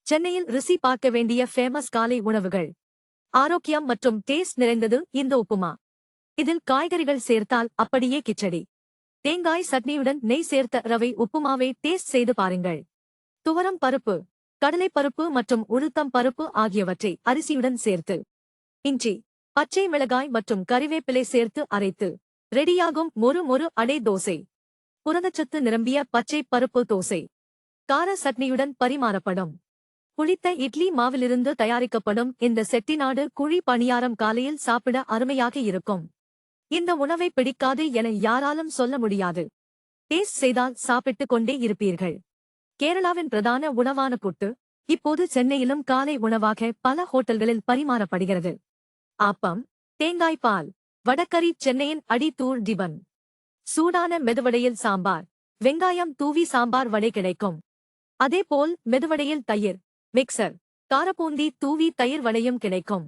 சென்னையில் ருசி பார்க்க வேண்டிய ஃபேமஸ் காலை உணவுகள். ஆரோக்கியம் மற்றும் டேஸ்ட் நிறைந்தது இந்த உப்புமா. இதில் காய்கறிகள் சேர்த்தால் அப்படியே கிச்சடி. தேங்காய் சட்னியுடன் நெய் சேர்த்த ரவை உப்புமாவை டேஸ்ட் செய்து பாருங்கள். துவரம் பருப்பு, கடலை பருப்பு மற்றும் உளுத்தம் பருப்பு ஆகியவற்றை அரிசியுடன் சேர்த்து இஞ்சி, பச்சை மிளகாய் மற்றும் கறிவேப்பிலை சேர்த்து அரைத்து ரெடியாகும் மொறு மொறு அடை தோசை. புரதச்சத்து நிரம்பிய பச்சை பருப்பு தோசை கார சட்னியுடன் பரிமாறப்படும். புளித்த இட்லி மாவிலிருந்து தயாரிக்கப்படும் இந்த செட்டிநாடு குழி பணியாரம் காலையில் சாப்பிட அருமையாக இருக்கும். இந்த உணவை பிடிக்காது என யாராலும் சொல்ல முடியாது. டேஸ்ட் செய்தால் சாப்பிட்டுக் கொண்டே இருப்பீர்கள். கேரளாவின் பிரதான உணவான புட்டு இப்போது சென்னையிலும் காலை உணவாக பல ஹோட்டல்களில் பரிமாறப்படுகிறது. ஆப்பம், தேங்காய் பால், வடகறி சென்னையின் அடித்தூள் டிபன். சூடான மெதுவடையில் சாம்பார், வெங்காயம் தூவி சாம்பார் வடை கிடைக்கும். அதேபோல் மெதுவடையில் தயிர், மிக்சர், காரபூந்தி தூவி தயிர் வடையும் கிடைக்கும்.